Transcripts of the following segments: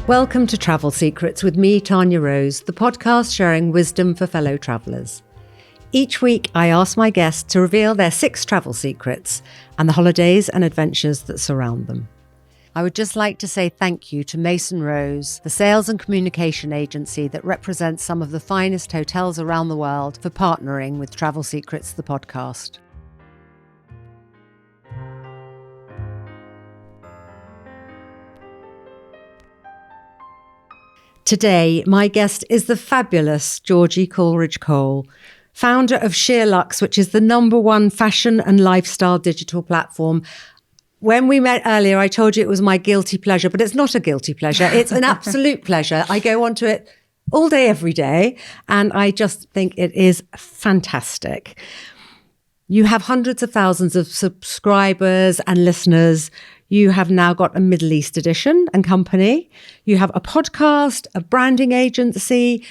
Welcome to Travel Secrets with me, Tanya Rose, the podcast sharing wisdom for fellow travellers. Each week, I ask my guests to reveal their 6 travel secrets and the holidays and adventures that surround them. I would just like to say thank you to Mason Rose, the sales and communication agency that represents some of the finest hotels around the world, for partnering with Travel Secrets, the podcast. Today, my guest is the fabulous Georgie Coleridge Cole, founder of SheerLuxe, which is the #1 fashion and lifestyle digital platform. When we met earlier, I told you it was my guilty pleasure, but it's not a guilty pleasure. It's an absolute pleasure. I go onto it all day, every day, and I just think it is fantastic. You have hundreds of thousands of subscribers and listeners. You have now got a Middle East edition and company. You have a podcast, a branding agency.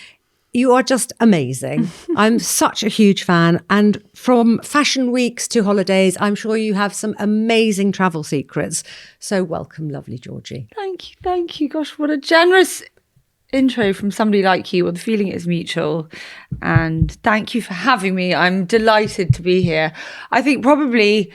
You are just amazing. I'm such a huge fan. And from fashion weeks to holidays, I'm sure you have some amazing travel secrets. So welcome, lovely Georgie. Thank you. Gosh, what a generous intro from somebody like you. Well, the feeling is mutual. And thank you for having me. I'm delighted to be here. I think probably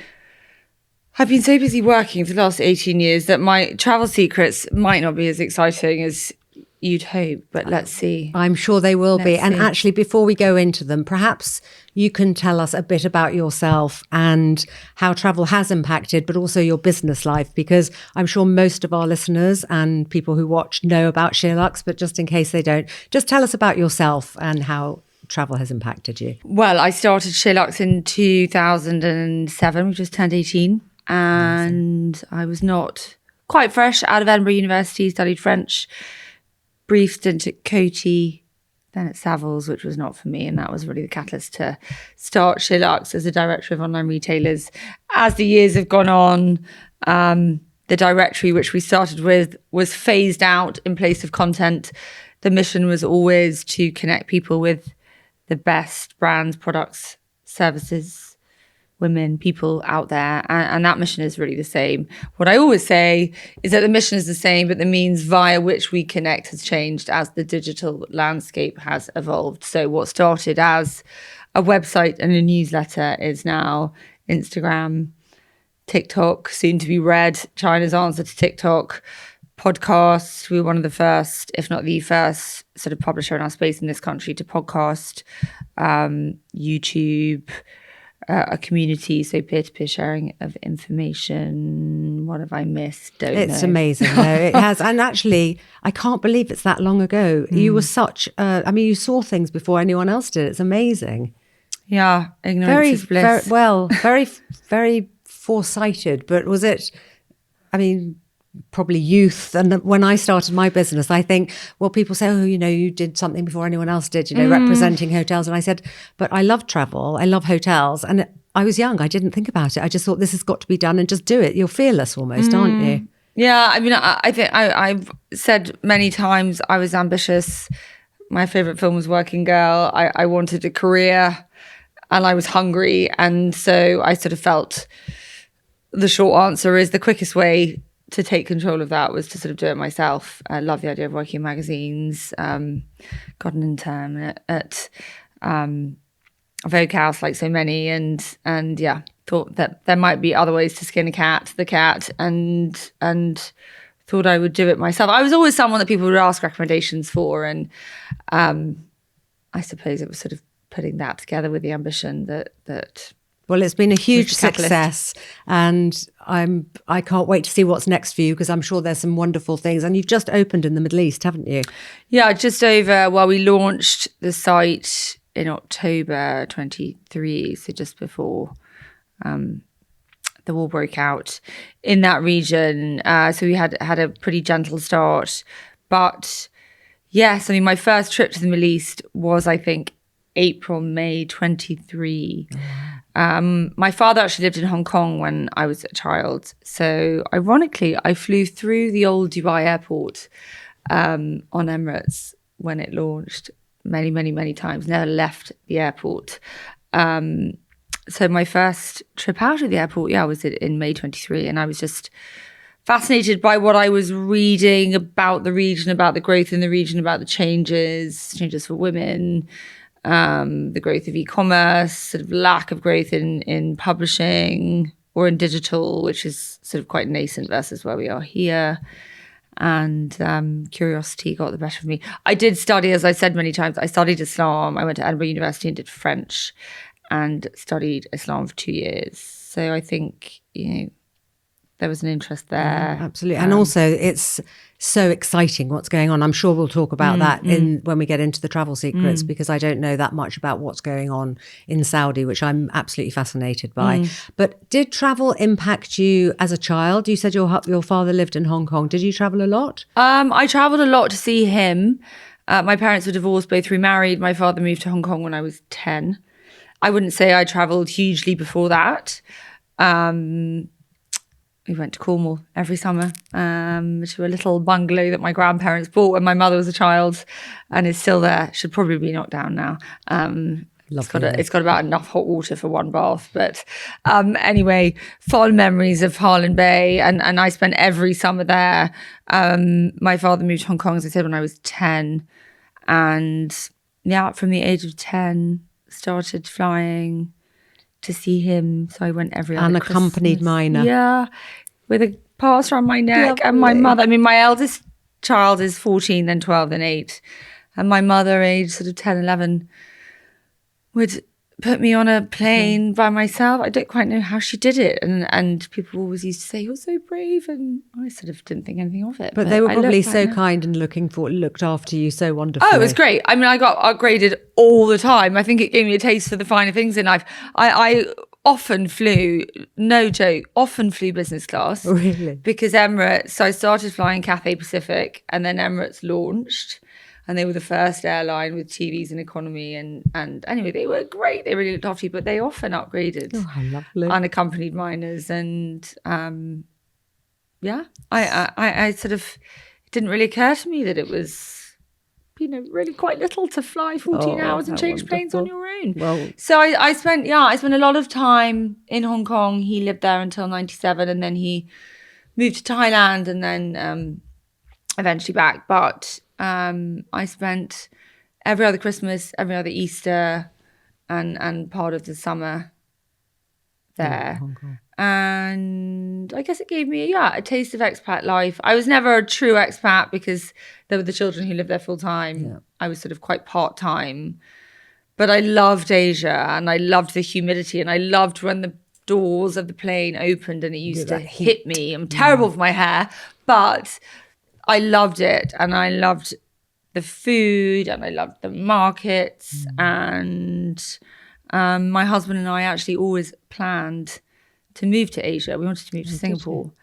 I've been so busy working for the last 18 years that my travel secrets might not be as exciting as you'd hope, but let's see. I'm sure they will be. And actually, before we go into them, perhaps you can tell us a bit about yourself and how travel has impacted, but also your business life, because I'm sure most of our listeners and people who watch know about SheerLuxe, but just in case they don't, just tell us about yourself and how travel has impacted you. Well, I started SheerLuxe in 2007. We just turned 18. And I was not quite fresh out of Edinburgh University, studied French, brief stint at Coty, then at Savills, which was not for me. And that was really the catalyst to start SheerLuxe as a director of online retailers. As the years have gone on, the directory, which we started with, was phased out in place of content. The mission was always to connect people with the best brands, products, services, women, people out there. And that mission is really the same. What I always say is that the mission is the same, but the means via which we connect has changed as the digital landscape has evolved. So what started as a website and a newsletter is now Instagram, TikTok, soon to be Red, China's answer to TikTok, podcasts. We were one of the first, if not the first, sort of publisher in our space in this country to podcast, YouTube, a community, so peer-to-peer sharing of information. What have I missed? Don't know. It's amazing. No, it has. And actually, I can't believe it's that long ago. You were such, you saw things before anyone else did. It's amazing. Yeah, ignorance is bliss. Very foresighted. But was it, probably youth. And when I started my business, I think, well, people say, you did something before anyone else did, representing hotels. And I said, but I love travel. I love hotels. And I was young. I didn't think about it. I just thought this has got to be done and just do it. You're fearless almost, aren't you? Yeah. I think I've said many times I was ambitious. My favorite film was Working Girl. I wanted a career and I was hungry. And so I sort of felt the short answer is the quickest way to take control of that was to sort of do it myself. I love the idea of working in magazines. Got an intern at Vogue House, like so many, and yeah, thought that there might be other ways to skin the cat, and thought I would do it myself. I was always someone that people would ask recommendations for, and I suppose it was sort of putting that together with the ambition that. Well, it's been a huge success, and I can't wait to see what's next for you, because I'm sure there's some wonderful things. And you've just opened in the Middle East, haven't you? Yeah, just over. Well, we launched the site in October 23, so just before the war broke out in that region. So we had a pretty gentle start, but yes, my first trip to the Middle East was, I think, May 23. My father actually lived in Hong Kong when I was a child. So ironically, I flew through the old Dubai airport on Emirates when it launched many, many, many times, never left the airport. So my first trip out of the airport, was in May 23. And I was just fascinated by what I was reading about the region, about the growth in the region, about the changes for women, the growth of e-commerce, sort of lack of growth in publishing or in digital, which is sort of quite nascent versus where we are here. And curiosity got the better of me. I did study, as I said many times, I studied Islam. I went to Edinburgh University and did French and studied Islam for 2 years. So I think, there was an interest there. Absolutely. And also it's so exciting what's going on. I'm sure we'll talk about that when we get into the travel secrets, because I don't know that much about what's going on in Saudi, which I'm absolutely fascinated by. But did travel impact you as a child? You said your father lived in Hong Kong. Did you travel a lot? I traveled a lot to see him. My parents were divorced, both remarried. My father moved to Hong Kong when I was 10. I wouldn't say I traveled hugely before that. We went to Cornwall every summer to a little bungalow that my grandparents bought when my mother was a child, and it's still there. Should probably be knocked down now. It's got about enough hot water for one bath. But anyway, fond memories of Harlyn Bay, and I spent every summer there. My father moved to Hong Kong, as I said, when I was 10. And from the age of 10, started flying to see him. So I went every other Unaccompanied Christmas. minor. Yeah, with a pass around my neck. Lovely. And my mother, I mean, my eldest child is 14, then 12, then 8. And my mother, age sort of 10, 11, would put me on a plane by myself. I don't quite know how she did it. And people always used to say, "You're so brave." And I sort of didn't think anything of it. But they were probably so kind and looked after you so wonderfully. Oh, it was great. I mean, I got upgraded all the time. I think it gave me a taste for the finer things in life. I often flew, no joke, business class. Really? Because Emirates, so I started flying Cathay Pacific, and then Emirates launched. And they were the first airline with TVs and economy. And anyway, they were great. They really looked after you, but they often upgraded unaccompanied minors. And I sort of, it didn't really occur to me that it was, really quite little to fly 14 hours and change planes on your own. Well, so I spent a lot of time in Hong Kong. He lived there until 97, and then he moved to Thailand, and then eventually back. But I spent every other Christmas, every other Easter, and part of the summer there. And I guess it gave me a taste of expat life. I was never a true expat because there were the children who lived there full time. Yeah. I was sort of quite part-time. But I loved Asia, and I loved the humidity, and I loved when the doors of the plane opened and it used to hit me. I'm terrible for my hair, but I loved it, and I loved the food, and I loved the markets. And my husband and I actually always planned to move to Asia. We wanted to move to Singapore.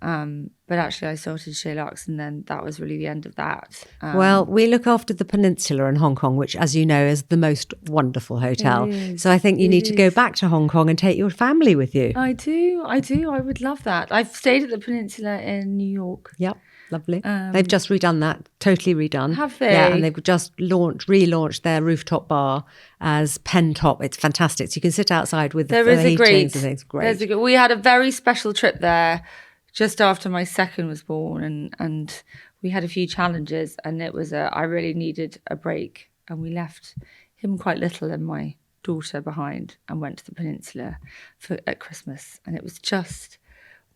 But actually I started SheerLuxe, and then that was really the end of that. Well, we look after the Peninsula in Hong Kong, which, as you know, is the most wonderful hotel. So I think you need to go back to Hong Kong and take your family with you. I do. I would love that. I've stayed at the Peninsula in New York. Yep. Lovely. They've just redone that, totally redone. Have they? Yeah, and they've just relaunched their rooftop bar as Pen Top. It's fantastic. So you can sit outside with the heatings and things. Great. We had a very special trip there just after my second was born, and we had a few challenges, and it was I really needed a break, and we left him quite little and my daughter behind and went to the Peninsula at Christmas, and it was just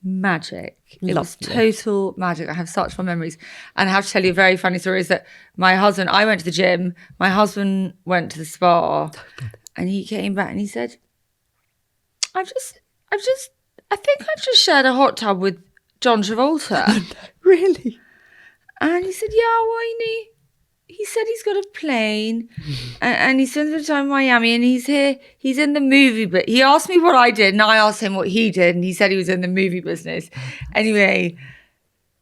magic. It was total magic. I have such fond memories. And I have to tell you a very funny story is that I went to the gym, my husband went to the spa, and he came back and he said, I think I've just shared a hot tub with John Travolta. Really? And he said, yeah, why he said he's got a plane and he spends a bit of time in Miami, and he's in the movie, but he asked me what I did and I asked him what he did, and he said he was in the movie business. Anyway,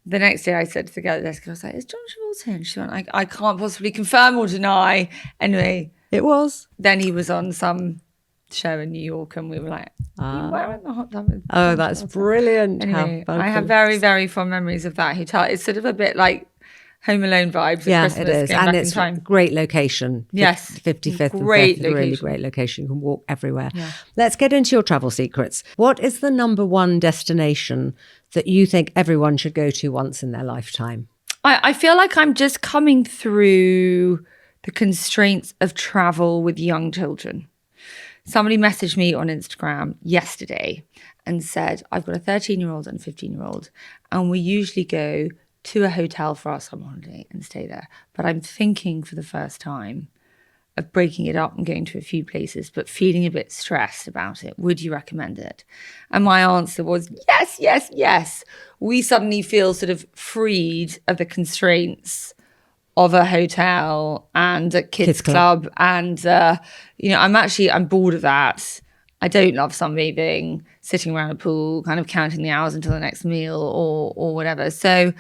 the next day I said to the girl at the desk, I was like, is John Travolta? And she went, I can't possibly confirm or deny. Anyway. It was. Then he was on some show in New York, and we were like, you were in the hot tub. Oh, that's brilliant. Anyway, I have very, very fond memories of that hotel. It's sort of a bit like Home Alone vibes at Christmas. It is. And it's a great location. Yes. 55th and great 5th, location. Really great location. You can walk everywhere. Yeah. Let's get into your travel secrets. What is the number one destination that you think everyone should go to once in their lifetime? I feel like I'm just coming through the constraints of travel with young children. Somebody messaged me on Instagram yesterday and said, I've got a 13-year-old and a 15-year-old, and we usually go to a hotel for our summer holiday and stay there. But I'm thinking for the first time of breaking it up and going to a few places, but feeling a bit stressed about it. Would you recommend it? And my answer was yes, yes, yes. We suddenly feel sort of freed of the constraints of a hotel and a kids club. And, I'm bored of that. I don't love sunbathing, sitting around a pool, kind of counting the hours until the next meal or whatever. So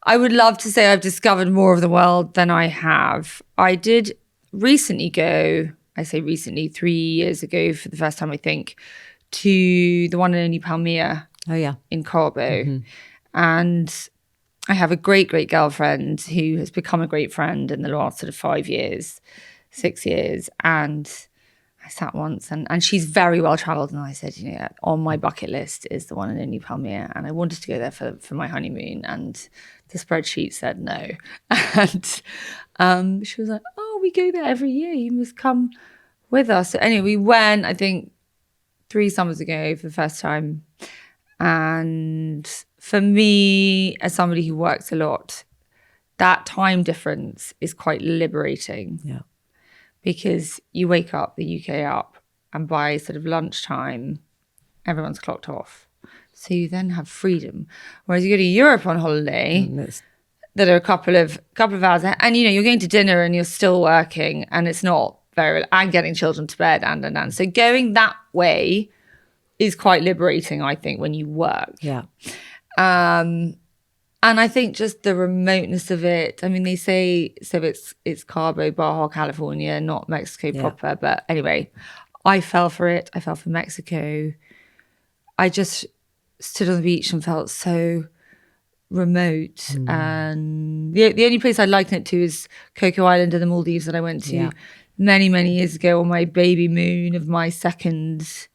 I would love to say I've discovered more of the world than I have. I did recently go, I say recently, 3 years ago for the first time, I think, to the One&Only Palmilla in Cabo. And I have a great, great girlfriend who has become a great friend in the last sort of 5 years, 6 years. And I sat once and she's very well traveled. And I said, on my bucket list is the One&Only Palmilla. And I wanted to go there for my honeymoon. And the spreadsheet said no. And she was like, oh, we go there every year. You must come with us. So anyway, we went, I think, 3 summers ago for the first time. And for me, as somebody who works a lot, that time difference is quite liberating. Yeah. Because you wake up, the UK up, and by sort of lunchtime, everyone's clocked off. So you then have freedom. Whereas you go to Europe on holiday, that are a couple of hours, and you're going to dinner and you're still working, and it's not very, and getting children to bed and. So going that way is quite liberating, I think, when you work. Yeah. And I think just the remoteness of it. I mean, they say so it's Cabo, Baja, California, not Mexico proper. But anyway, I fell for it. I fell for Mexico. I just stood on the beach and felt so remote. And the only place I'd liken it to is Coco Island in the Maldives that I went to many, many years ago on my baby moon of my second.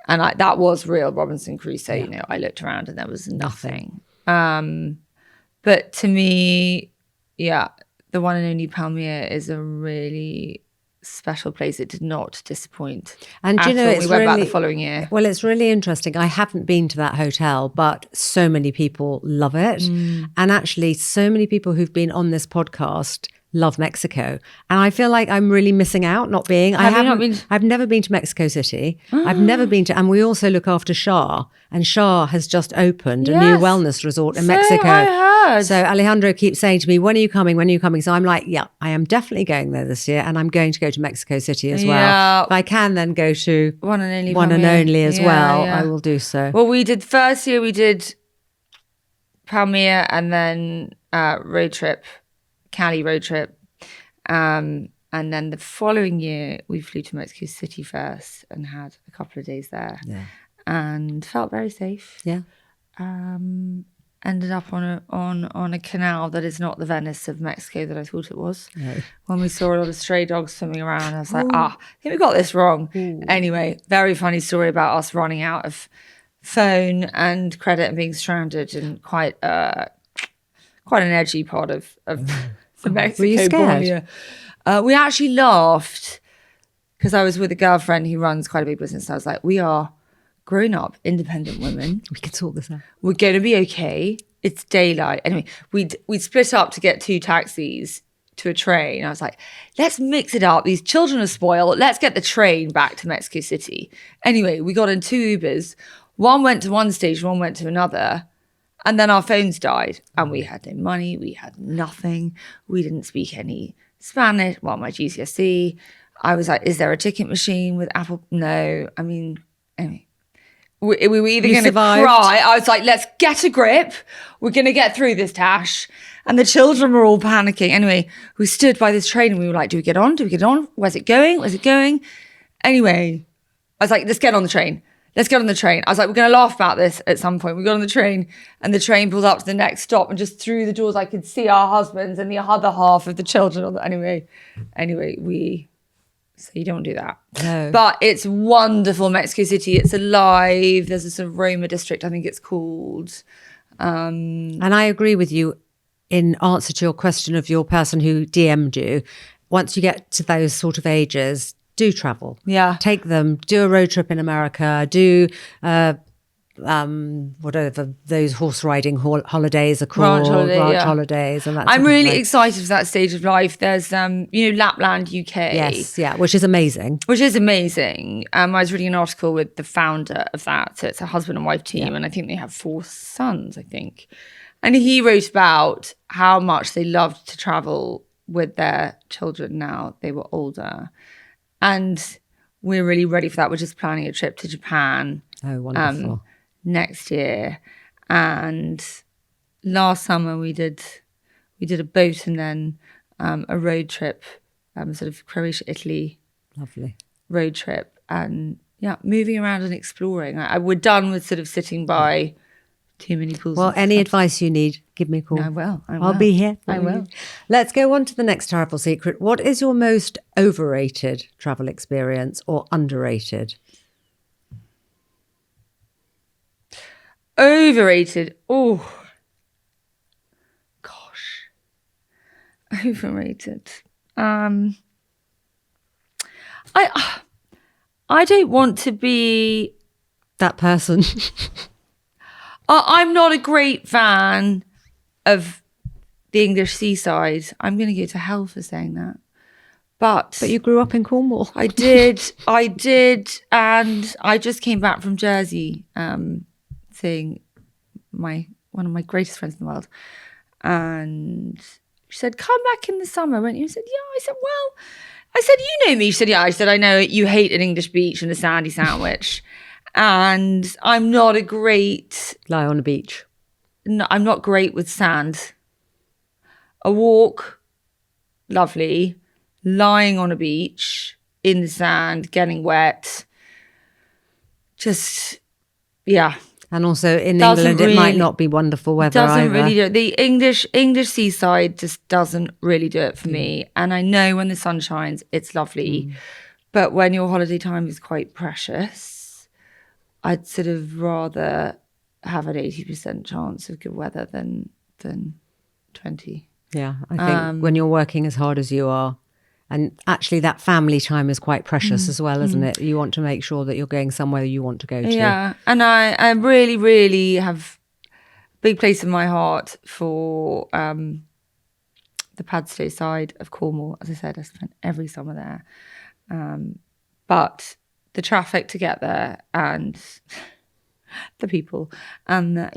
And that was real Robinson Crusoe. I looked around and there was nothing. But to me, the One&Only Palmilla is a really special place. It did not disappoint. And we went back the following year. Well, it's really interesting. I haven't been to that hotel, but so many people love it. And actually, so many people who've been on this podcast love Mexico. And I feel like I'm really missing out not being. I've never been to Mexico City. I've never been to, and we also look after Shah. And Shah has just opened a new wellness resort in Mexico. I heard. So Alejandro keeps saying to me, when are you coming? When are you coming? So I'm like, I am definitely going there this year. And I'm going to go to Mexico City as well. If I can then go to One&Only as well, I will do so. Well, first year we did Palmilla and then road trip. Cali road trip. And then the following year, we flew to Mexico City first and had a couple of days there. Yeah. And felt very safe. Yeah. Ended up on a canal that is not the Venice of Mexico that I thought it was. No. When we saw a lot of stray dogs swimming around, I was like, I think we got this wrong. Ooh. Anyway, very funny story about us running out of phone and credit and being stranded in quite an edgy part of the Mexico. Were you scared? We actually laughed because I was with a girlfriend who runs quite a big business. And I was like, we are grown-up, independent women. We can sort this out. We're going to be okay. It's daylight. Anyway, we'd split up to get 2 taxis to a train. I was like, let's mix it up. These children are spoiled. Let's get the train back to Mexico City. Anyway, we got in 2 Ubers. One went to one station, one went to another. And then our phones died and we had no money. We had nothing. We didn't speak any Spanish. Well, my GCSE. I was like, is there a ticket machine with Apple? No. I mean, anyway. We were either going to cry. I was like, let's get a grip. We're going to get through this, Tash. And the children were all panicking. Anyway, we stood by this train and we were like, do we get on? Do we get on? Where's it going? Where's it going? Anyway, I was like, let's get on the train. Let's get on the train. I was like, we're going to laugh about this at some point. We got on the train and the train pulled up to the next stop and just through the doors, I could see our husbands and the other half of the children. Anyway, we So you don't do that. No. But it's wonderful, Mexico City. It's alive. There's a sort of Roma district, I think it's called. And I agree with you in answer to your question of your person who DM'd you. Once you get to those sort of ages, do travel. Yeah. Take them, do a road trip in America, do whatever those horse riding holidays are called, ranch holidays, and that. I'm really excited for that stage of life. There's Lapland, UK. Yes, yeah, which is amazing. I was reading an article with the founder of that. So it's a husband and wife team, and I think they have 4 sons, I think. And he wrote about how much they loved to travel with their children now they were older. And we're really ready for that. We're just planning a trip to Japan. Oh, wonderful. Next year. And last summer we did a boat and then a road trip, sort of Croatia, Italy. Lovely. Road trip. And moving around and exploring. We're done with sort of sitting by too many pools. Well, any advice you need, give me a call. I will. I'll be here. I will. Let's go on to the next travel secret. What is your most overrated travel experience or underrated? Overrated. Oh, gosh. Overrated. I don't want to be that person. I'm not a great fan of the English seaside. I'm going to go to hell for saying that. But you grew up in Cornwall. I did. And I just came back from Jersey, seeing one of my greatest friends in the world. And she said, come back in the summer, won't you? I said, yeah. I said, you know me. She said, yeah. I said, I know you hate an English beach and a sandy sandwich. And I'm not a great... Lie on a beach. No, I'm not great with sand. A walk, lovely. Lying on a beach, in the sand, getting wet. Just, yeah. And also in England, it might not be wonderful weather either. Doesn't really do it. The English seaside just doesn't really do it for me. And I know when the sun shines, it's lovely. But when your holiday time is quite precious, I'd sort of rather have an 80% chance of good weather than 20. Yeah, I think when you're working as hard as you are, and actually that family time is quite precious as well, isn't it? You want to make sure that you're going somewhere you want to go to. Yeah, and I really, really have a big place in my heart for the Padstow side of Cornwall. As I said, I spent every summer there. But the traffic to get there and the people and, I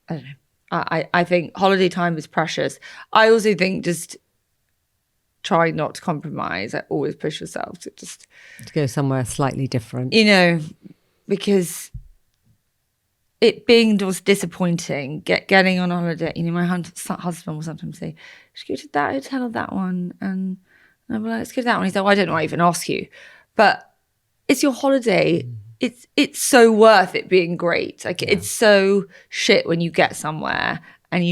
don't know. I think holiday time is precious. I also think just try not to compromise. I always push yourself to go somewhere slightly different. Because it being just disappointing, getting on holiday. My husband will sometimes say, "Should we go to that hotel or that one?" And I'm like, "Let's go to that one." He's like, "Well, I don't know why I even ask you," but it's your holiday. It's so worth it being great. It's so shit when you get somewhere and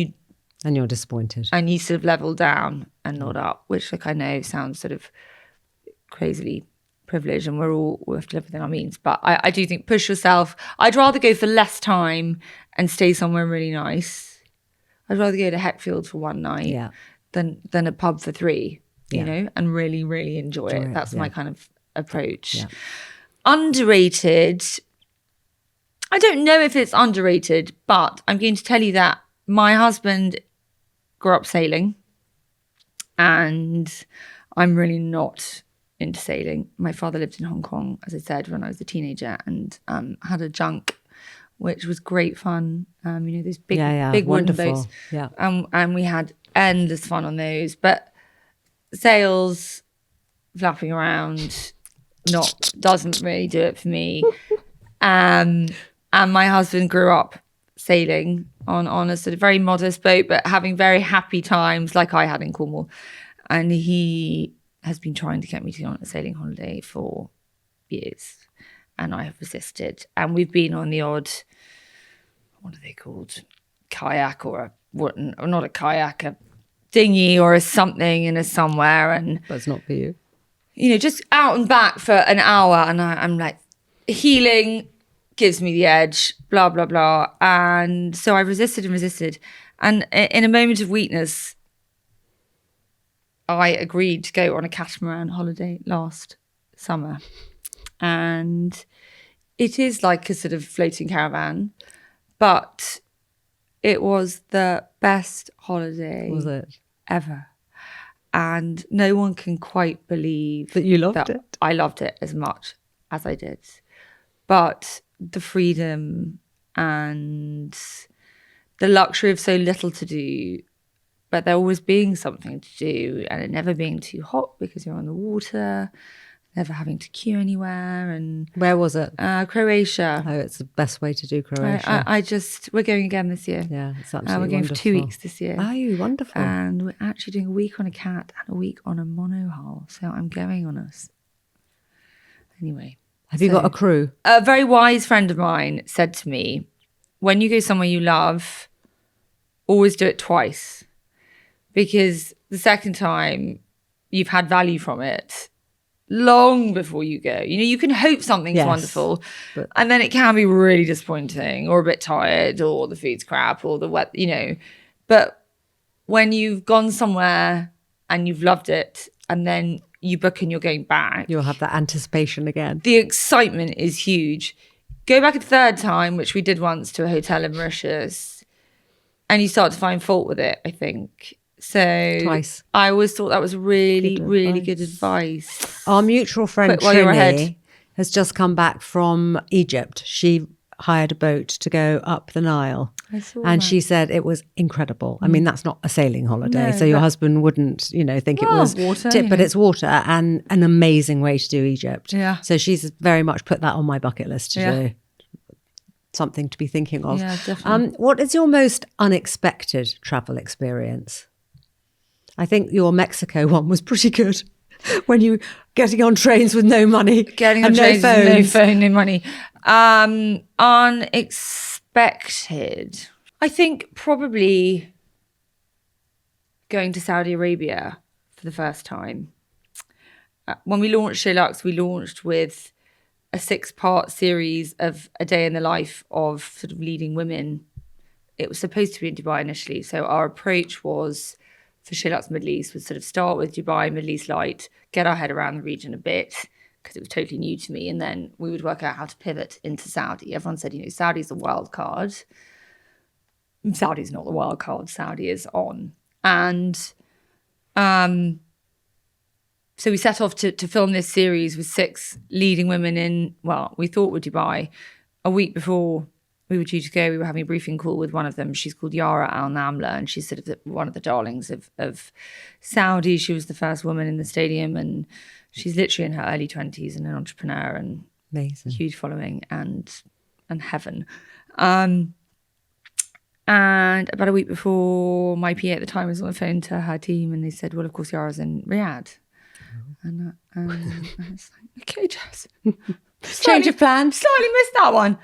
you're disappointed and you sort of level down and not up, which I know sounds sort of crazily privileged, and we have to live within our means. But I do think push yourself. I'd rather go for less time and stay somewhere really nice. I'd rather go to Heckfield for one night than a pub for 3. And really, really enjoy it. That's my kind of approach. Yeah. Underrated. I don't know if it's underrated, but I'm going to tell you that my husband grew up sailing and I'm really not into sailing. My father lived in Hong Kong, as I said, when I was a teenager and had a junk, which was great fun. Those big wooden boats. Yeah. And we had endless fun on those. But sails, flapping around, doesn't really do it for me. And my husband grew up sailing on a sort of very modest boat, but having very happy times like I had in Cornwall. And he has been trying to get me to go on a sailing holiday for years. And I have resisted. And we've been on the odd, what are they called? Kayak or not a kayak, a dinghy or a something in a somewhere. But it's not for you. just out and back for an hour. And I'm like, healing gives me the edge, blah, blah, blah. And so I resisted and resisted. And in a moment of weakness, I agreed to go on a catamaran holiday last summer. And it is like a sort of floating caravan, but it was the best holiday ever. And no one can quite believe that you loved it. I loved it as much as I did. But the freedom and the luxury of so little to do, but there always being something to do, and it never being too hot because you're on the water, never having to queue anywhere. And where was it? Croatia. Oh, it's the best way to do Croatia. We're going again this year. Yeah, it's absolutely we're going wonderful. for 2 weeks this year. Oh, wonderful. And we're actually doing a week on a cat and a week on a monohull. So I'm going on us. Anyway. Have you got a crew? A very wise friend of mine said to me, when you go somewhere you love, always do it twice. Because the second time you've had value from it long before you go. You can hope something's wonderful, and then it can be really disappointing or a bit tired or the food's crap or the wet, But when you've gone somewhere and you've loved it and then you book and you're going back, you'll have that anticipation again. The excitement is huge. Go back a third time, which we did once, to a hotel in Mauritius, and you start to find fault with it, I think. So twice. I always thought that was really good advice. Our mutual friend Trinity has just come back from Egypt. She hired a boat to go up the Nile. I saw and that. She said it was incredible. I mean, that's not a sailing holiday, so your husband wouldn't, think it was water, but it's water and an amazing way to do Egypt. Yeah. So she's very much put that on my bucket list to do. Something to be thinking of. Yeah, definitely. What is your most unexpected travel experience? I think your Mexico one was pretty good. When you getting on trains with no money, getting on trains with no phone, no money. Unexpected. I think probably going to Saudi Arabia for the first time. When we launched SheerLuxe, we launched with a 6-part series of a day in the life of sort of leading women. It was supposed to be in Dubai initially. So our approach was, for SheerLuxe Middle East, was sort of start with Dubai, Middle East Light, get our head around the region a bit, because it was totally new to me. And then we would work out how to pivot into Saudi. Everyone said, Saudi's the wild card. Saudi's not the wild card. Saudi is on. And so we set off to film this series with 6 leading women in, we thought were Dubai. A week before we were due to go, we were having a briefing call with one of them. She's called Yara Al-Namla, and she's sort of one of the darlings of Saudi. She was the first woman in the stadium, and she's literally in her early 20s and an entrepreneur and amazing, huge following and heaven. And about a week before, my PA at the time was on the phone to her team, and they said, well, of course, Yara's in Riyadh. And I was like, okay, Jess. Change of plan. Slightly missed that one.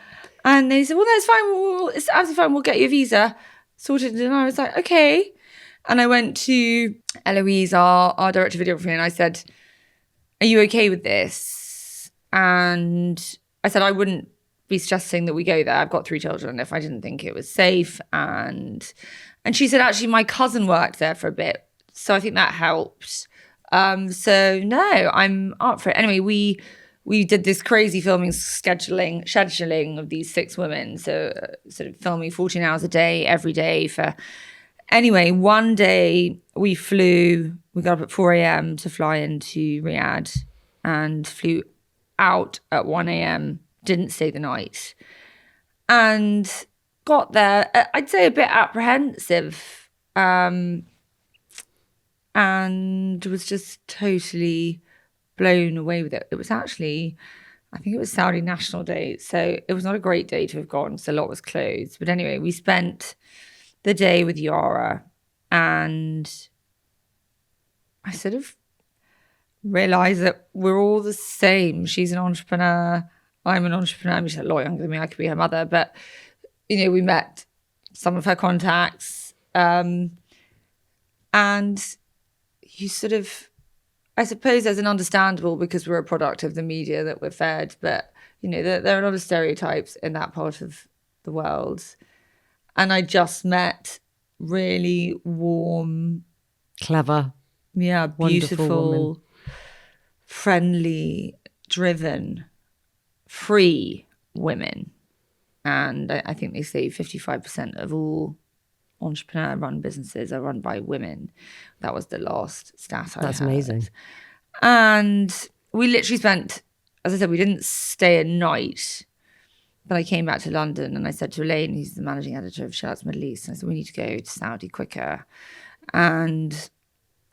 And they said, well, that's fine. It's absolutely fine. We'll get you a visa sorted. And I was like, okay. And I went to Eloise, our director of videography, and I said, are you okay with this? And I said, I wouldn't be suggesting that we go there. I've got 3 children if I didn't think it was safe. And she said, actually, my cousin worked there for a bit. So I think that helped. So no, I'm up for it. Anyway, we did this crazy filming scheduling of these 6 women. So sort of filming 14 hours a day, every day anyway, one day we got up at 4 a.m. to fly into Riyadh and flew out at 1 a.m., didn't stay the night, and got there, I'd say a bit apprehensive, and was just totally blown away with it. It was actually, I think it was Saudi National Day, so it was not a great day to have gone, so a lot was closed. But anyway, we spent the day with Yara, and I sort of realised that we're all the same. She's an entrepreneur, I'm an entrepreneur. I mean, she's a lot younger than me, I could be her mother, but, we met some of her contacts, and you sort of I suppose there's an understandable, because we're a product of the media that we're fed, but there are a lot of stereotypes in that part of the world. And I just met really warm, clever, beautiful, friendly, driven, free women. And I think they say 55% of all entrepreneur-run businesses are run by women. That was the last stat I heard. That's amazing. And we literally spent, as I said, we didn't stay a night. But I came back to London and I said to Elaine, who's the managing editor of SheerLuxe Middle East, and I said, we need to go to Saudi quicker. And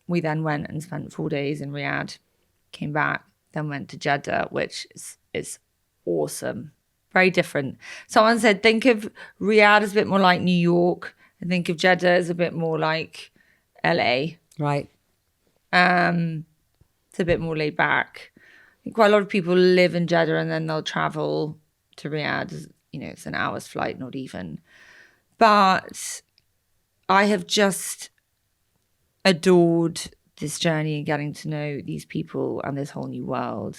we then went and spent 4 days in Riyadh, came back, then went to Jeddah, which is awesome. Very different. Someone said, think of Riyadh as a bit more like New York, and think of Jeddah as a bit more like LA. Right. It's a bit more laid back. I think quite a lot of people live in Jeddah and then they'll travel to Riyadh. It's an hour's flight, not even. But I have just adored this journey and getting to know these people and this whole new world.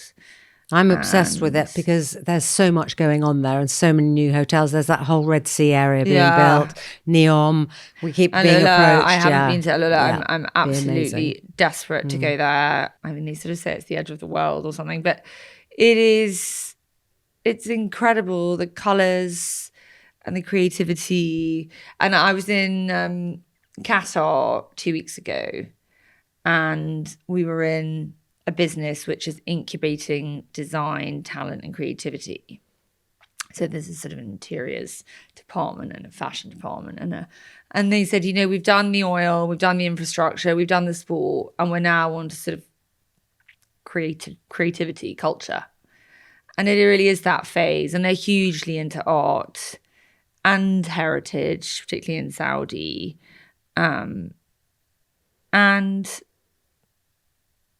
I'm obsessed with it because there's so much going on there and so many new hotels. There's that whole Red Sea area being built, Neom. We keep being approached. I haven't been to Lula. Yeah. I'm absolutely desperate to go there. I mean, they sort of say it's the edge of the world or something, but it's incredible, the colours and the creativity. And I was in Qatar 2 weeks ago, and we were in a business which is incubating design, talent and creativity. So there's a sort of interiors department and a fashion department. And they said, we've done the oil, we've done the infrastructure, we've done the sport, and we're now on to sort of creativity, culture. And it really is that phase. And they're hugely into art and heritage, particularly in Saudi. And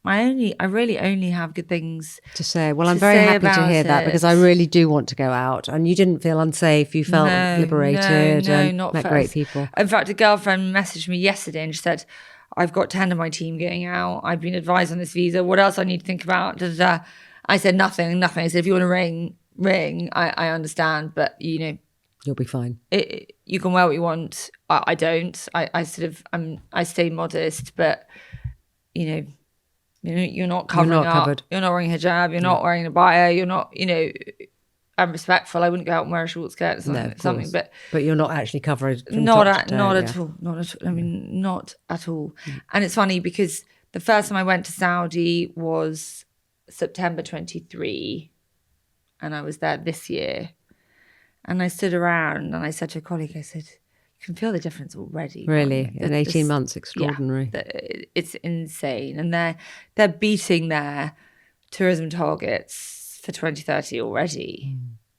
I really only have good things to say. Well, I'm very happy to hear that, because I really do want to go out. And you didn't feel unsafe. You felt liberated and not met great people. In fact, a girlfriend messaged me yesterday and she said, I've got 10 of my team going out. I've been advised on this visa. What else I need to think about? I said, nothing. I said, if you want to ring, I understand. But, you'll be fine. You can wear what you want. I don't. I stay modest, but, you're not covering up. Covered. You're not wearing hijab. You're not wearing a abaya. You're not, I'm respectful. I wouldn't go out and wear a short skirt or something. But you're not actually covered from not top to toe, not at all. Not at all. I mean, not at all. And it's funny because the first time I went to Saudi was September 23, and I was there this year. And I stood around and I said to a colleague, I said, you can feel the difference already. Really? In 18 months, extraordinary. Yeah, it's insane. And they're beating their tourism targets for 2030 already.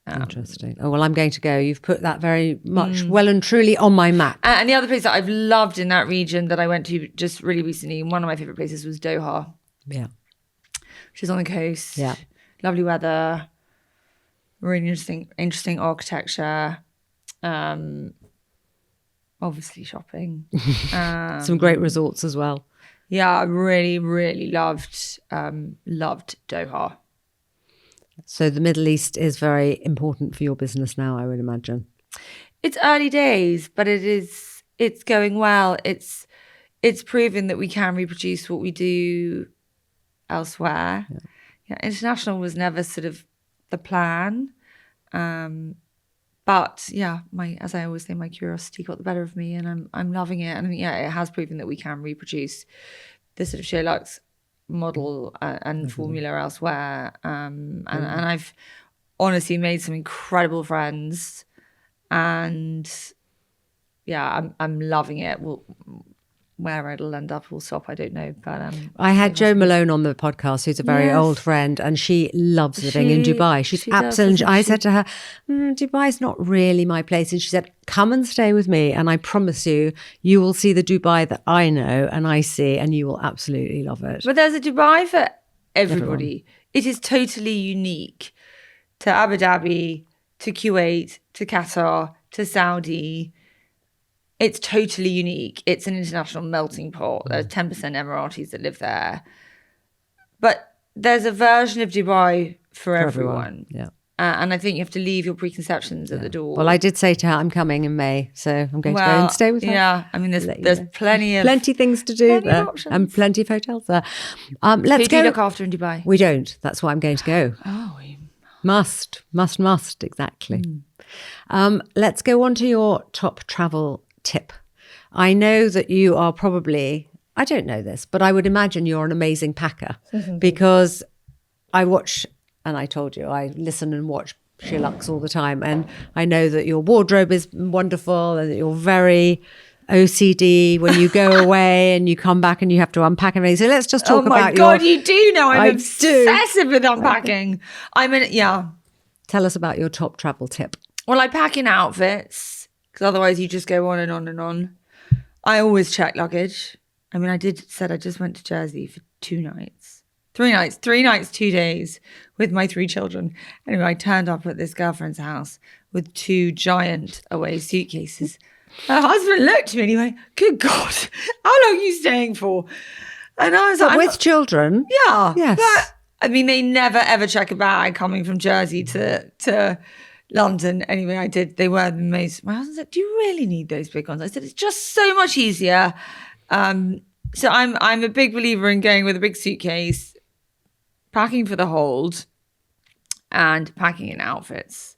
Interesting. Oh, well, I'm going to go. You've put that very much well and truly on my map. And the other place that I've loved in that region that I went to just really recently, one of my favourite places was Doha. Yeah. Which is on the coast. Yeah. Lovely weather. Really interesting architecture. Obviously shopping. Some great resorts as well. Yeah, I really, really loved Doha. So the Middle East is very important for your business now, I would imagine. It's early days, but it's going well. It's proven that we can reproduce what we do elsewhere. Yeah, international was never sort of the plan. But yeah, as I always say, my curiosity got the better of me, and I'm loving it. And it has proven that we can reproduce the sort of SheerLuxe model and formula elsewhere. And I've honestly made some incredible friends, and yeah, I'm loving it. Where it'll end up, we'll stop, I don't know. But I had Jo Malone on the podcast, who's a very old friend, and she loves living in Dubai. She's absolutely. I said to her, "Dubai's not really my place," and she said, "Come and stay with me, and I promise you, you will see the Dubai that I know and I see, and you will absolutely love it." But there's a Dubai for everybody. It is totally unique to Abu Dhabi, to Kuwait, to Qatar, to Saudi. It's totally unique. It's an international melting pot. There's 10% Emiratis that live there. But there's a version of Dubai for everyone. Yeah. And I think you have to leave your preconceptions at the door. Well, I did say to her, I'm coming in May, so I'm going to go and stay with her. Yeah, I mean, there's plenty things to do there, and plenty of hotels there. Let's Who go. do you look after in Dubai? We don't. That's why I'm going to go. Oh, Must, exactly. Let's go on to your top travel tip. I know that you are probably, I don't know this, but I would imagine you're an amazing packer because I watch, and I told you, I listen and watch SheerLuxe all the time. And I know that your wardrobe is wonderful and that you're very OCD when you go away and you come back and you have to unpack everything. So let's just talk about your... Oh my God, you do know I'm obsessive with unpacking. Tell us about your top travel tip. Well, I pack in outfits because otherwise you just go on and on and on. I always check luggage. I mean, I just went to Jersey for 2 nights. 3 nights, 2 days with my 3 children. Anyway, I turned up at this girlfriend's house with 2 giant away suitcases. Her husband looked at me and he went, "Good God, how long are you staying for?" And I was like, with children? Yeah. Yes. But, I mean, they never ever check a bag coming from Jersey to London. Anyway, I did. They were the most. My husband said, "Do you really need those big ones?" I said, "It's just so much easier." So I'm a big believer in going with a big suitcase, packing for the hold, and packing in outfits.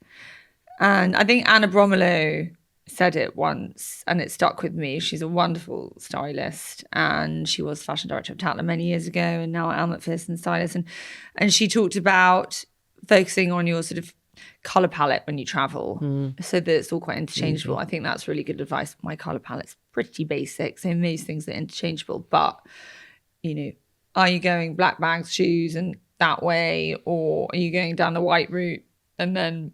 And I think Anna Bromelo said it once, and it stuck with me. She's a wonderful stylist, and she was fashion director of Tatler many years ago, and now at Almut Pearson stylist. And she talked about focusing on your sort of color palette when you travel, so that it's all quite interchangeable. I think that's really good advice. My color palette's pretty basic, so most things are interchangeable. But are you going black bags, shoes, and that way, or are you going down the white route and then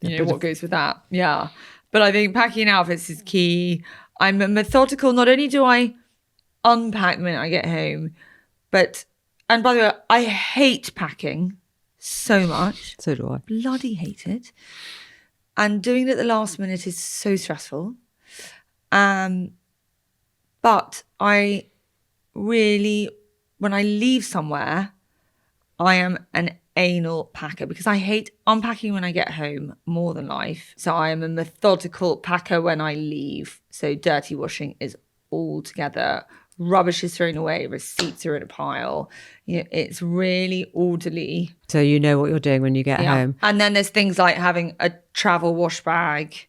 what goes with that? Yeah. But I think packing outfits is key. I'm methodical. Not only do I unpack the minute I get home, and by the way, I hate packing so much. So do I. Bloody hate it. And doing it at the last minute is so stressful. But I really, when I leave somewhere, I am an anal packer because I hate unpacking when I get home more than life. So I am a methodical packer when I leave. So dirty washing is all together. Rubbish is thrown away. Receipts are in a pile. It's really orderly. So you know what you're doing when you get home. And then there's things like having a travel wash bag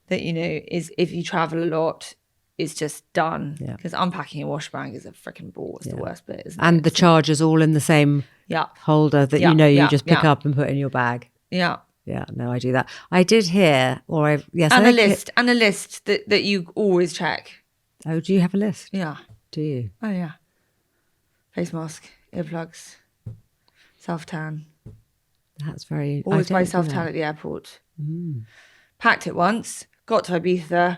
that, is if you travel a lot, is just done. Because unpacking a wash bag is a freaking bore. It's the worst bit, isn't it? And the charger's all in the same holder that you just pick up and put in your bag. Yeah. Yeah, no, I do that. I did hear, and a list that you always check. Oh, do you have a list? Yeah. Do you? Oh, yeah. Face mask, earplugs, self-tan. That's very... Always buy self-tan at the airport. Packed it once, got to Ibiza,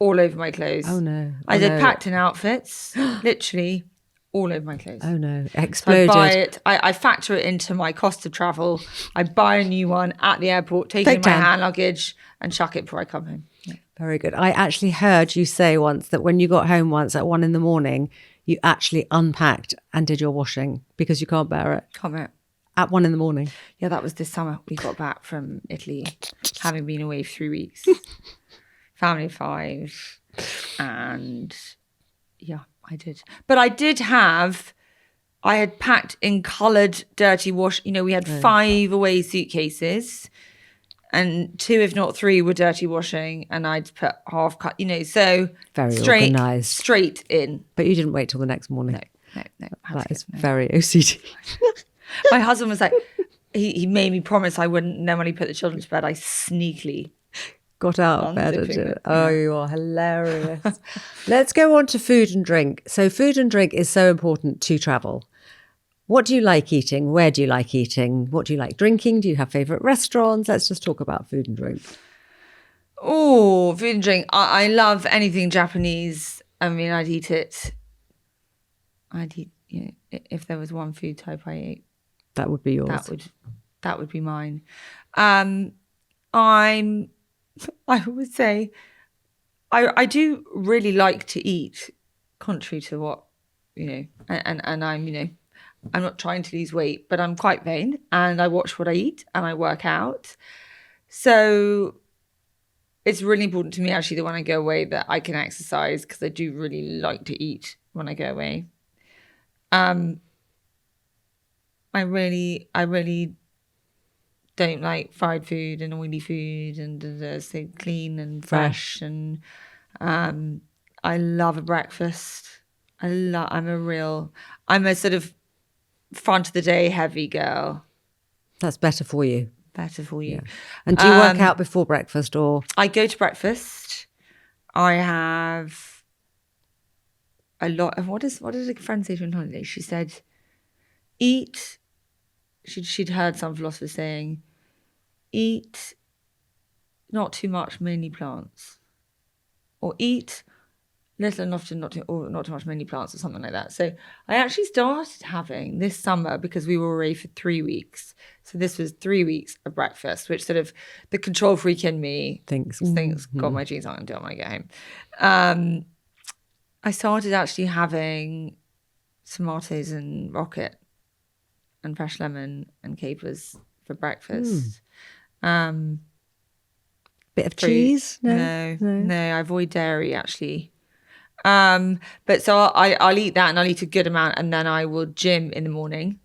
all over my clothes. Oh, no. I did packed in outfits, literally all over my clothes. Oh, no. Exploded. So I buy it. I factor it into my cost of travel. I buy a new one at the airport, take it in my hand luggage and chuck it before I come home. Yeah. Very good. I actually heard you say once that when you got home once at 1 a.m, you actually unpacked and did your washing because you can't bear it. Can't bear it. At 1 a.m. Yeah, that was this summer. We got back from Italy, having been away for 3 weeks. Family of 5. And yeah, I did. But I had packed in coloured dirty wash. We had 5 away suitcases. And 2, if not 3, were dirty washing, and I'd put half cut, so very organised, straight in. But you didn't wait till the next morning. No. That is very OCD. My husband was like, he made me promise I wouldn't. And then when he put the children to bed, I sneakily got out of bed and did it. Oh, you are hilarious. Let's go on to food and drink. So food and drink is so important to travel. What do you like eating? Where do you like eating? What do you like drinking? Do you have favourite restaurants? Let's just talk about food and drink. Oh, food and drink. I love anything Japanese. I mean, I'd eat it. If there was one food type I ate. That would be yours. That would be mine. I would say I do really like to eat, contrary to what, and I'm, I'm not trying to lose weight, but I'm quite vain, and I watch what I eat and I work out. So it's really important to me actually that when I go away that I can exercise, because I do really like to eat when I go away. I really don't like fried food and oily food and so clean and fresh. And I love a breakfast. I'm a sort of front of the day heavy girl. That's better for you. Better for you. Yeah. And do you work out before breakfast or? I go to breakfast. I have a lot of, what did a friend say to me on holiday? She said, eat, she'd heard some philosopher saying, eat not too much, mainly plants. Or eat little and often, not too much, mainly plants, or something like that. So I actually started having this summer, because we were away for 3 weeks. So this was 3 weeks of breakfast, which sort of the control freak in me thinks, God, my genes aren't going to do it when I get home. I started actually having tomatoes and rocket and fresh lemon and capers for breakfast. Bit of cheese? No, I avoid dairy actually. But so I'll eat that, and I'll eat a good amount, and then I will gym in the morning,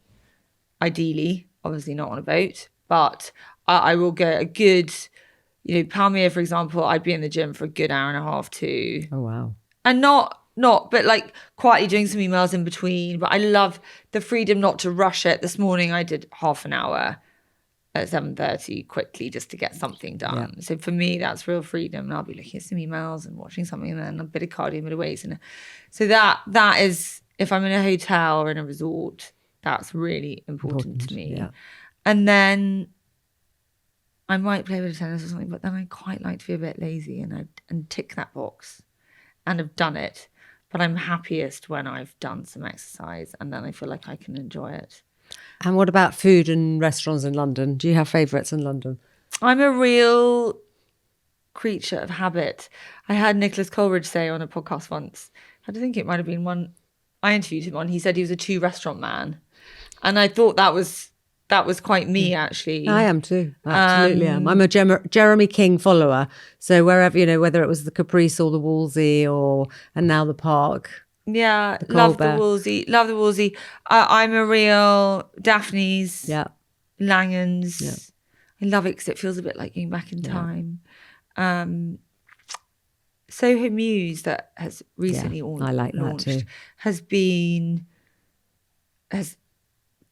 ideally, obviously not on a boat, but I will get a good, Palmilla, for example, I'd be in the gym for a good hour and a half too. Oh, wow. And but like quietly doing some emails in between. But I love the freedom not to rush it. This morning I did half an hour at 7:30 quickly just to get something done. Yeah. So for me, that's real freedom. And I'll be looking at some emails and watching something, and then a bit of cardio, a bit of weights. And so that is, if I'm in a hotel or in a resort, that's really important to me. Yeah. And then I might play a bit of tennis or something, but then I quite like to be a bit lazy and tick that box and have done it. But I'm happiest when I've done some exercise, and then I feel like I can enjoy it. And what about food and restaurants in London? Do you have favourites in London? I'm a real creature of habit. I had Nicholas Coleridge say on a podcast once, I think it might have been one I interviewed him on, he said he was a 2-restaurant man. And I thought that was quite me, actually. I am too. I absolutely am. I'm a Jeremy King follower. So wherever, whether it was the Caprice or the Wolsey and now the Park. Yeah, love the Wolsey. I'm a real Daphne's. Yeah. Langan's. Yeah. I love it because it feels a bit like going back in time. Soho Mews, that has recently I like launched, that too. has been a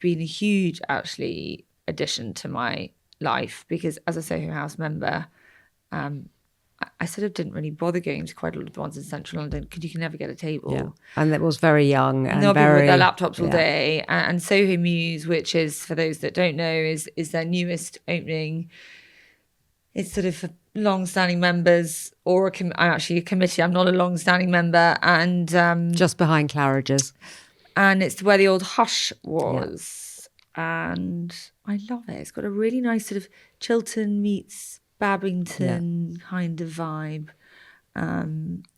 huge actually addition to my life, because as a Soho House member, I sort of didn't really bother going to quite a lot of the ones in central London because you can never get a table. Yeah. And it was very young and people very with their laptops all day. And Soho Mews, which is, for those that don't know, is their newest opening. It's sort of for long-standing members, or I'm actually a committee. I'm not a long-standing member, and just behind Claridge's. And it's where the old Hush was, and I love it. It's got a really nice sort of Chiltern meets Babington kind of vibe.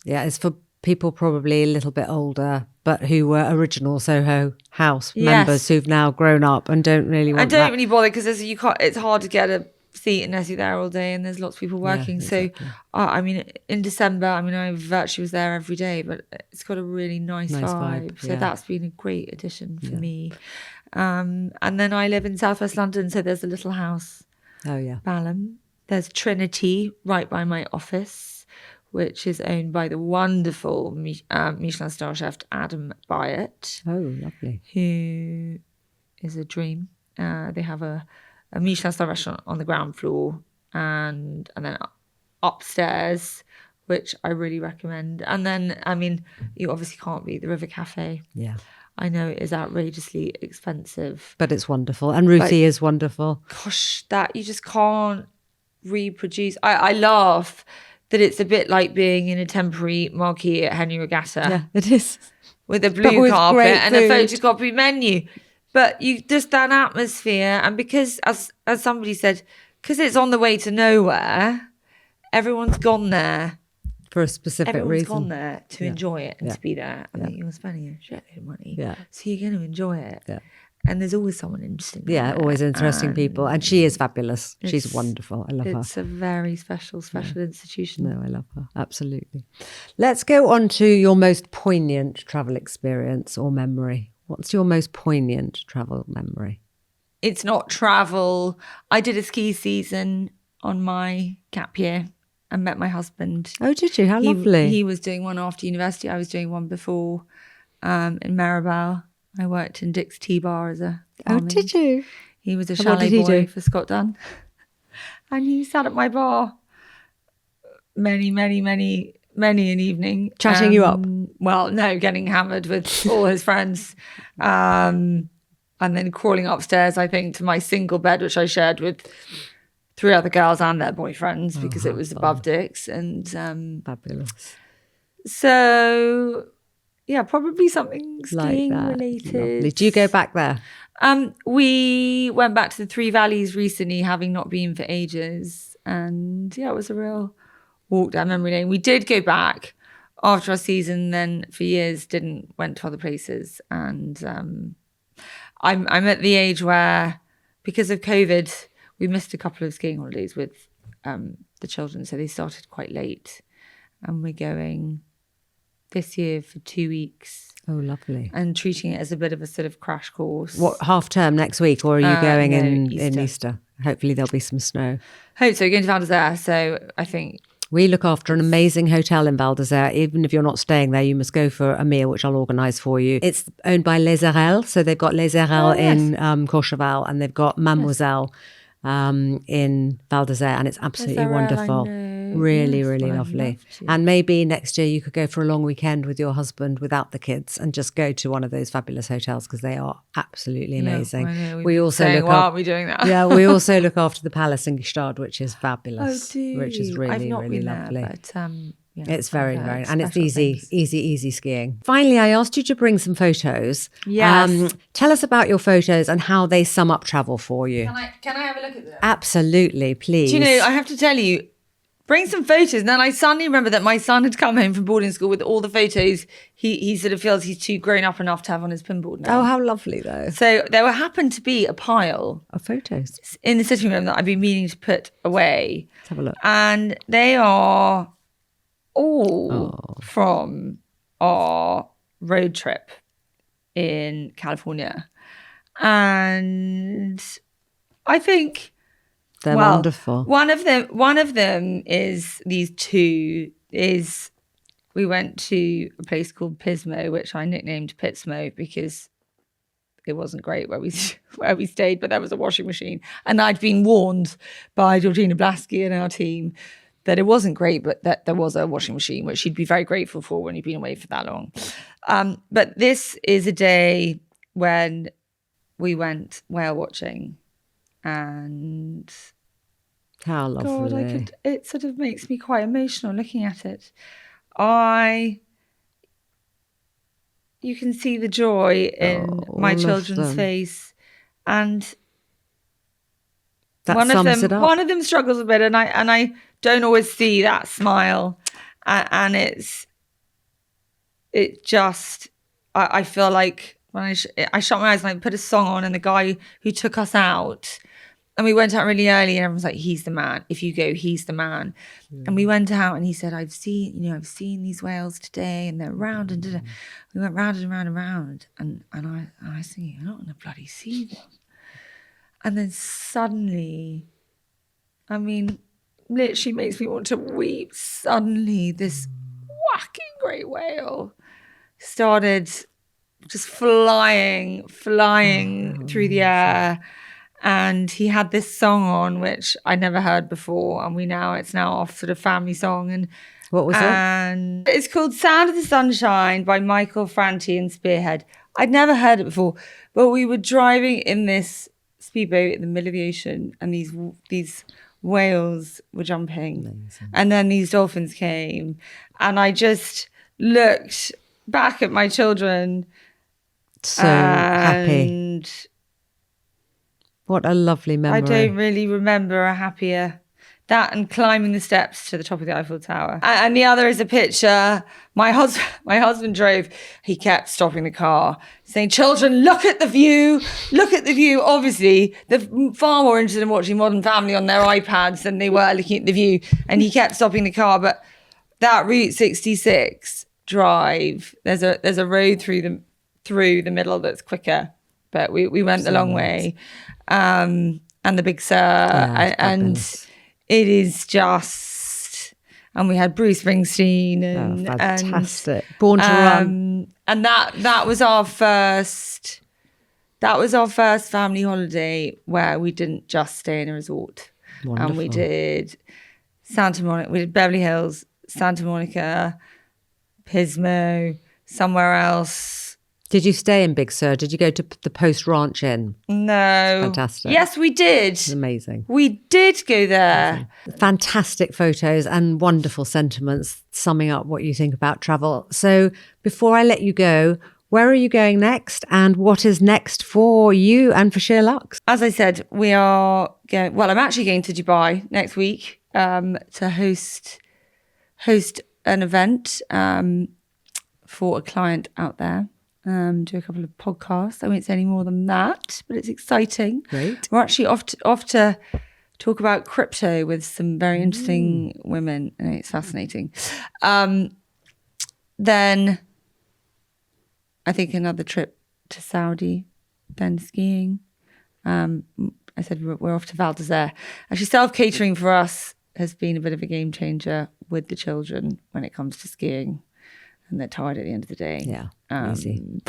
It's for people probably a little bit older, but who were original Soho House members who've now grown up and don't really want. I don't really bother because it's hard to get a seat unless you're there all day, and there's lots of people working. Exactly. So, in December, I virtually was there every day, but it's got a really nice vibe. So that's been a great addition for me. And then I live in Southwest London, so there's a little house. Oh yeah, Balham. There's Trinity right by my office, which is owned by the wonderful Michelin star chef Adam Byatt. Oh, lovely. Who is a dream. They have a Michelin star restaurant on the ground floor, and then upstairs, which I really recommend. And then, you obviously can't beat the River Café. Yeah. I know it is outrageously expensive. But it's wonderful. And Ruthie is wonderful. Gosh, that you just can't reproduce. I laugh that it's a bit like being in a temporary marquee at Henry Regatta. Yeah, it is. With a blue carpet and a photocopy menu. But you just that atmosphere, and because as somebody said, because it's on the way to nowhere, everyone's gone there For a specific everyone's reason. gone there to enjoy it and Yeah. to be there. And Yeah. then you're spending a shitload of money. Yeah. So you're going to enjoy it. Yeah. And there's always someone interesting there. Yeah, always interesting people. And she is fabulous. She's wonderful. I love her. It's a very special institution. No, I love her. Absolutely. Let's go on to your most poignant travel experience or memory. What's your most poignant travel memory? It's not travel. I did a ski season on my gap year and met my husband. Oh, did you? How lovely. He was doing one after university. I was doing one before in Maribel. I worked in Dick's Tea Bar as a Oh, did you? He was a And what chalet did he boy do? for Scott Dunn. And he sat at my bar many an evening. Chatting you up? Well, no, getting hammered with all his friends. And then crawling upstairs, I think, to my single bed, which I shared with 3 other girls and their boyfriends because it was above Dick's. And Fabulous. so, yeah, probably something Like skiing that. related. Lovely. Do you go back there? We went back to the 3 Valleys recently, having not been for ages. And yeah, it was a real walk down memory lane. We did go back after our season, then for years went to other places. And I'm at the age where, because of COVID, we missed a couple of skiing holidays with the children. So they started quite late. And we're going this year for 2 weeks. Oh, lovely. And treating it as a bit of a sort of crash course. What, half term next week, or are you going no, in Easter? Hopefully there'll be some snow. Hope so. Going to Vallées, so I think We look after an amazing hotel in Vallées. Even if you're not staying there, you must go for a meal, which I'll organise for you. It's owned by Les Arelles. So they've got Les Arelles in Courchevel, and they've got Mademoiselle in Vallées, and it's absolutely wonderful. Really, really lovely. And maybe next year you could go for a long weekend with your husband without the kids and just go to one of those fabulous hotels because they are absolutely amazing. We also why aren't we doing that? Yeah, we also look after the Palace in Gstaad, which is fabulous. Oh, do you? Which is really, I've not really been lovely. there, but, yeah, it's very, very, and it's special easy things. skiing. Finally, I asked you to bring some photos. Yes. Tell us about your photos and how they sum up travel for you. Can I have a look at them? Absolutely, please. Do you know, I have to tell you, bring some photos. And then I suddenly remember that my son had come home from boarding school with all the photos he sort of feels he's too grown up enough to have on his pinboard now. Oh, how lovely, though. So there happened to be a pile Of photos. in the sitting room that I've been meaning to put away. Let's have a look. And they are all from our road trip in California. And I think They're wonderful. One of them is these two is we went to a place called Pismo, which I nicknamed Pitsmo because it wasn't great where we stayed, but there was a washing machine. And I'd been warned by Georgina Blaski and our team that it wasn't great, but that there was a washing machine, which she'd be very grateful for when you've been away for that long. But this is a day when we went whale watching, and How lovely. God, it sort of makes me quite emotional looking at it. You can see the joy in my children's face, and that one sums it up. One of them struggles a bit, and I don't always see that smile, and I feel like when I shut my eyes and I put a song on, and the guy who took us out, and we went out really early, and everyone's like, he's the man. If you go, he's the man. And we went out, and he said, I've seen these whales today, and they're round and da-da. We went round and round and round, and I was thinking, I'm not going to bloody see them. And then suddenly, I mean, literally makes me want to weep. Suddenly, this whacking great whale started just flying through the air. And he had this song on, which I never heard before. And it's now off sort of family song. And What was it? And it's called Sound of the Sunshine by Michael Franti and Spearhead. I'd never heard it before, but we were driving in this speedboat in the middle of the ocean, and these whales were jumping. Amazing. And then these dolphins came, and I just looked back at my children. So happy. What a lovely memory. I don't really remember a happier That and climbing the steps to the top of the Eiffel Tower. And the other is a picture. My husband drove. He kept stopping the car, saying, "Children, look at the view. Look at the view." Obviously, they're far more interested in watching Modern Family on their iPads than they were looking at the view. And he kept stopping the car. But that Route 66 drive, there's a road through the middle that's quicker. But we went the long way. And the Big Sur. And it is just, and we had Bruce Springsteen and fantastic. Born to Run. And that was our first family holiday where we didn't just stay in a resort. Wonderful. And we did Santa Monica, we did Beverly Hills, Santa Monica, Pismo, somewhere else. Did you stay in Big Sur? Did you go to the Post Ranch Inn? No. Fantastic. Yes, we did. It's amazing. We did go there. Amazing. Fantastic photos and wonderful sentiments summing up what you think about travel. So before I let you go, where are you going next and what is next for you and for SheerLuxe? As I said, we are going, well, I'm actually going to Dubai next week to host an event for a client out there. Do a couple of podcasts. I won't say any more than that, but it's exciting. Great. We're actually off to talk about crypto with some very interesting women, and it's fascinating. Then I think another trip to Saudi, then skiing. I said we're off to Vallées. Actually, self-catering for us has been a bit of a game changer with the children when it comes to skiing. And they're tired at the end of the day. Yeah, easy.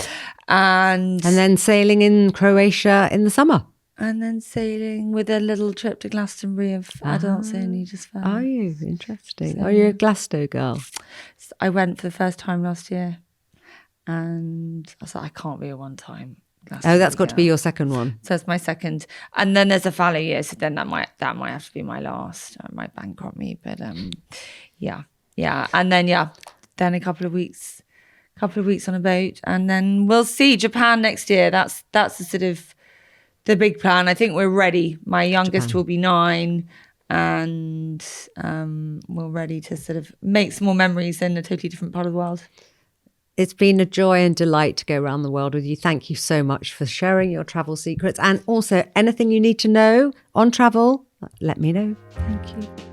And then sailing in Croatia in the summer. And then sailing with a little trip to Glastonbury of adults only, just for. Are you? Interesting. So, are you a Glasgow girl? I went for the first time last year. And I was like, I can't be a one-time Glastonbury that's got girl. to be your second one. So it's my second. And then there's a Vallées year, so then that might have to be my last. It might bankrupt me, but yeah. And then then a couple of weeks on a boat, and then we'll see Japan next year. That's the sort of the big plan. I think we're ready. My youngest will be 9, and we're ready to sort of make some more memories in a totally different part of the world. It's been a joy and delight to go around the world with you. Thank you so much for sharing your travel secrets, and also anything you need to know on travel, let me know. Thank you.